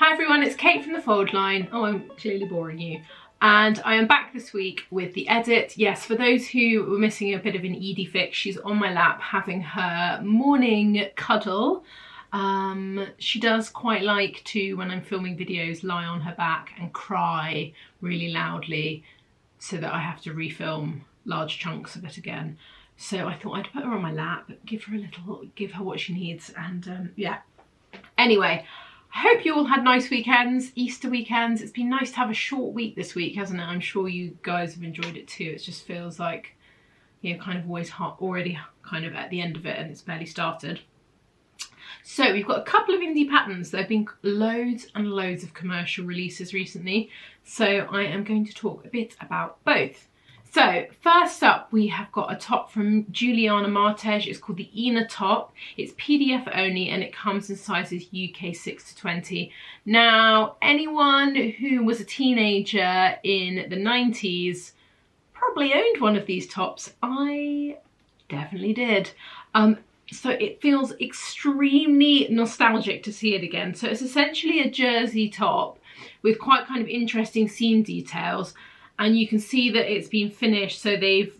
Hi everyone, it's Kate from the Fold Line. Oh, I'm clearly boring you. And I am back this week with the edit. Yes, for those who were missing a bit of an Edie fix, she's on my lap having her morning cuddle. She does quite like to, when I'm filming videos, lie on her back and cry really loudly so that I have to refilm large chunks of it again. So I thought I'd put her on my lap, give her what she needs, and yeah. Anyway, I hope you all had nice weekends, Easter weekends. It's been nice to have a short week this week, hasn't it? I'm sure you guys have enjoyed it too. It just feels like, you know, kind of always hot, already kind of at the end of it and it's barely started. So we've got a couple of indie patterns. There have been loads and loads of commercial releases recently. So I am going to talk a bit about both. So first up, we have got a top from Juliana Martej. It's called the Ina top. It's PDF only and it comes in sizes UK 6 to 20. Now, anyone who was a teenager in the 90s probably owned one of these tops. I definitely did. So it feels extremely nostalgic to see it again. So it's essentially a jersey top with quite kind of interesting seam details. And you can see that it's been finished, so they've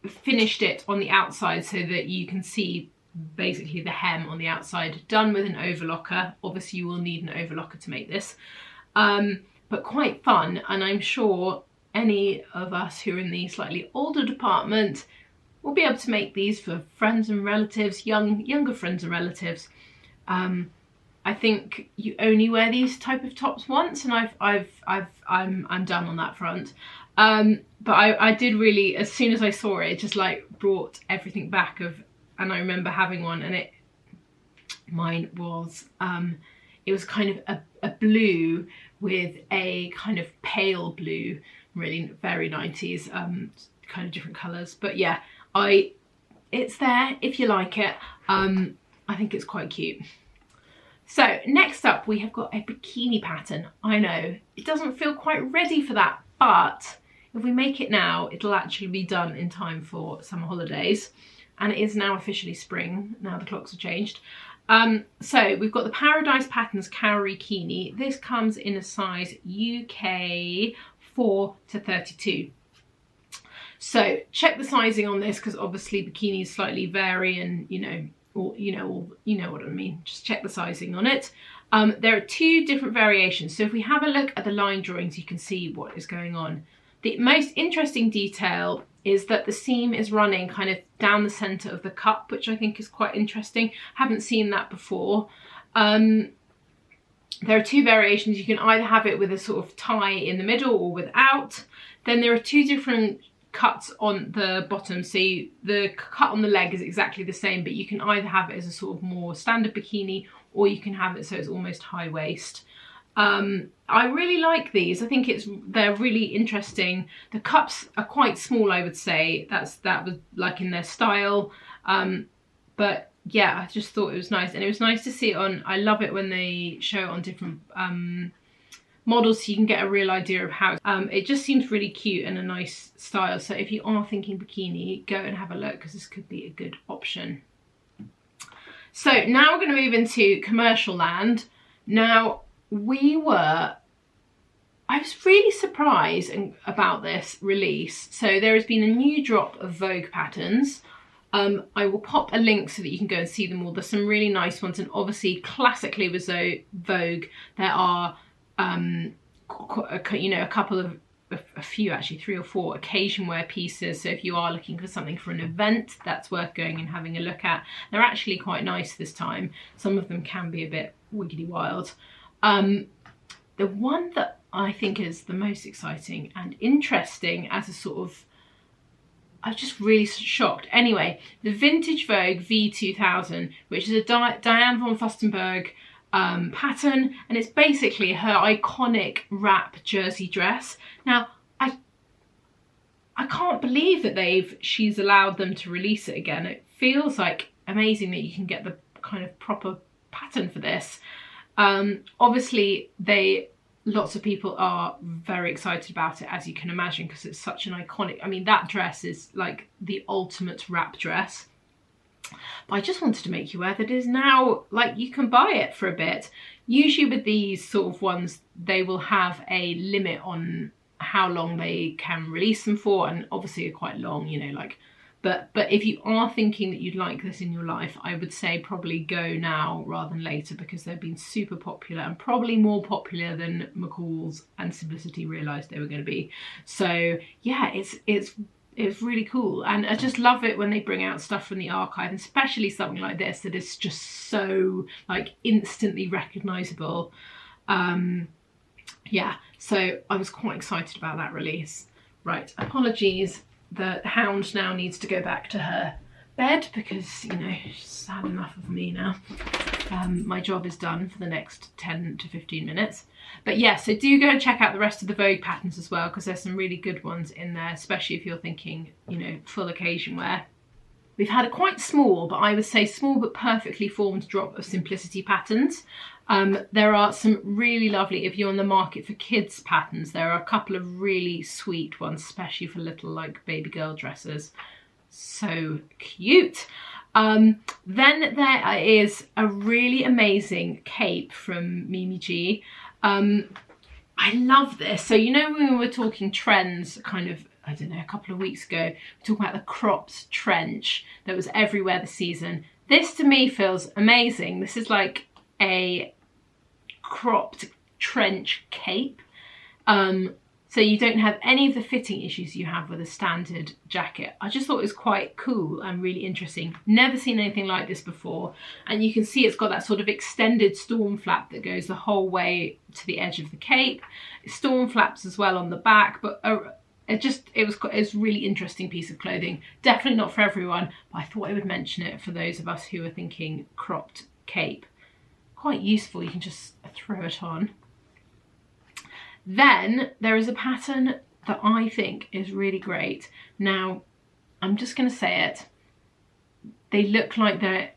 finished it on the outside so that you can see basically the hem on the outside, done with an overlocker. Obviously you will need an overlocker to make this, but quite fun. And I'm sure any of us who are in the slightly older department will be able to make these for friends and relatives, younger friends and relatives. I think you only wear these type of tops once, and I'm done on that front. But I did really, as soon as I saw it, it just like brought everything back and I remember having one, and mine was, it was kind of a blue with a kind of pale blue, really very 90s, kind of different colours. But yeah, it's there if you like it. I think it's quite cute. So next up, we have got a bikini pattern. I know, it doesn't feel quite ready for that, but if we make it now, it'll actually be done in time for summer holidays. And it is now officially spring, now the clocks have changed. So we've got the Paradise Patterns Kauri Bikini. This comes in a size UK 4 to 32. So check the sizing on this, because obviously bikinis slightly vary, and you know what I mean. Just check the sizing on it. There are two different variations. So if we have a look at the line drawings, you can see what is going on. The most interesting detail is that the seam is running kind of down the center of the cup, which I think is quite interesting. Haven't seen that before. There are two variations. You can either have it with a sort of tie in the middle or without. Then there are two different cuts on the bottom. So the cut on the leg is exactly the same, but you can either have it as a sort of more standard bikini, or you can have it so it's almost high waist. I really like these. I think they're really interesting. The cups are quite small, I would say. That was like in their style. But yeah, I just thought it was nice, and it was nice to see it on. I love it when they show it on different models, so you can get a real idea of how it just seems really cute and a nice style. So if you are thinking bikini, go and have a look, because this could be a good option. So now we're going to move into commercial land. Now I was really surprised about this release. So there has been a new drop of Vogue patterns. I will pop a link so that you can go and see them all. There's some really nice ones, and obviously classically with Vogue there are you know, a few actually, 3 or 4 occasion wear pieces. So if you are looking for something for an event, that's worth going and having a look at. They're actually quite nice this time. Some of them can be a bit wiggly wild. The one that I think is the most exciting and interesting as a sort of, I was just really shocked. Anyway, the Vintage Vogue V2000, which is a Diane von Furstenberg pattern, and it's basically her iconic wrap jersey dress. Now I can't believe that she's allowed them to release it again. It feels like amazing that you can get the kind of proper pattern for this. Obviously lots of people are very excited about it, as you can imagine, because it's such an iconic, I mean, that dress is like the ultimate wrap dress. But I just wanted to make you aware that it is now, like, you can buy it for a bit. Usually with these sort of ones, they will have a limit on how long they can release them for, and obviously they're quite long, you know, like, but if you are thinking that you'd like this in your life, I would say probably go now rather than later, because they've been super popular, and probably more popular than McCall's and Simplicity realised they were going to be. So yeah, it's really cool, and I just love it when they bring out stuff from the archive, and especially something like this that is just so like instantly recognisable. Yeah, so I was quite excited about that release. Right, apologies, the hound now needs to go back to her bed because, you know, she's had enough of me now. My job is done for the next 10 to 15 minutes. But yeah, so do go and check out the rest of the Vogue patterns as well, because there's some really good ones in there, especially if you're thinking, you know, full occasion wear. We've had a quite small, but I would say small but perfectly formed drop of Simplicity patterns. There are some really lovely, if you're on the market for kids patterns, there are a couple of really sweet ones, especially for little like baby girl dresses. So cute. Then there is a really amazing cape from Mimi G. I love this. So, you know, when we were talking trends kind of, I don't know, a couple of weeks ago, we talked about the cropped trench that was everywhere this season. This to me feels amazing. This is like a cropped trench cape. So you don't have any of the fitting issues you have with a standard jacket. I just thought it was quite cool and really interesting. Never seen anything like this before. And you can see it's got that sort of extended storm flap that goes the whole way to the edge of the cape. Storm flaps as well on the back, but it was a really interesting piece of clothing. Definitely not for everyone, but I thought I would mention it for those of us who are thinking cropped cape. Quite useful, you can just throw it on. Then there is a pattern that I think is really great. Now, I'm just going to say it. They look like they've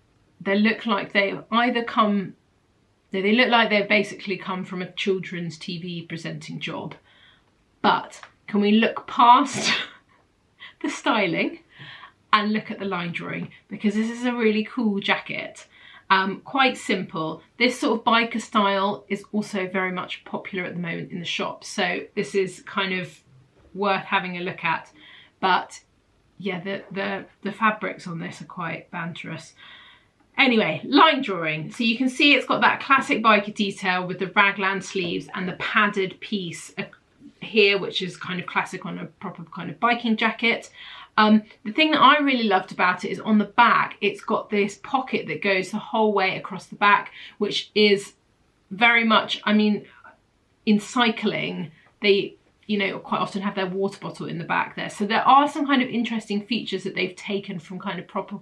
basically come from a children's TV presenting job. But can we look past the styling and look at the line drawing? Because this is a really cool jacket. Quite simple. This sort of biker style is also very much popular at the moment in the shop, so this is kind of worth having a look at. But yeah, the fabrics on this are quite banterous. Anyway, line drawing. So you can see it's got that classic biker detail with the raglan sleeves and the padded piece here, which is kind of classic on a proper kind of biking jacket. The thing that I really loved about it is on the back, it's got this pocket that goes the whole way across the back, which is very much, I mean, in cycling, they, you know, quite often have their water bottle in the back there. So there are some kind of interesting features that they've taken from kind of proper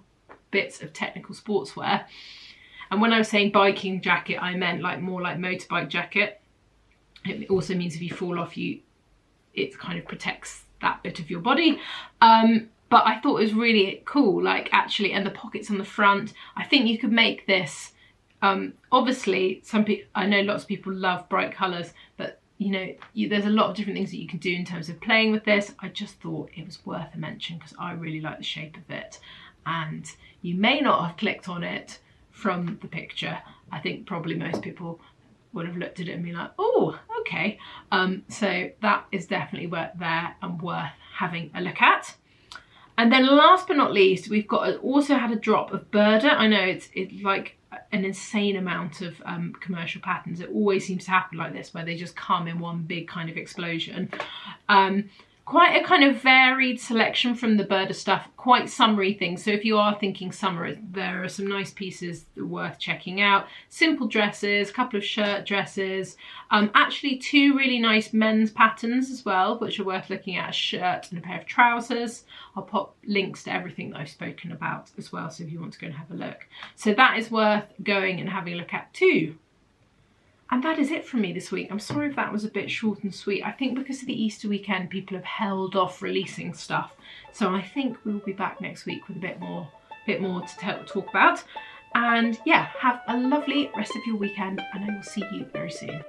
bits of technical sportswear. And when I was saying biking jacket, I meant like more like motorbike jacket. It also means if you fall off, it kind of protects that bit of your body. But I thought it was really cool, like actually, and the pockets on the front. I think you could make this, obviously I know lots of people love bright colours, but you know, there's a lot of different things that you can do in terms of playing with this. I just thought it was worth a mention because I really like the shape of it. And you may not have clicked on it from the picture. I think probably most people would have looked at it and be like, oh, okay. So that is definitely there and worth having a look at. And then last but not least, we've also had a drop of Burder. I know it's like an insane amount of commercial patterns. It always seems to happen like this, where they just come in one big kind of explosion. Quite a kind of varied selection from the Burder stuff, quite summery things. So if you are thinking summer, there are some nice pieces that are worth checking out. Simple dresses, a couple of shirt dresses, actually 2 really nice men's patterns as well, which are worth looking at, a shirt and a pair of trousers. I'll pop links to everything that I've spoken about as well, so if you want to go and have a look. So that is worth going and having a look at too. And that is it from me this week. I'm sorry if that was a bit short and sweet. I think because of the Easter weekend, people have held off releasing stuff. So I think we'll be back next week with a bit more to talk about. And yeah, have a lovely rest of your weekend, and I will see you very soon.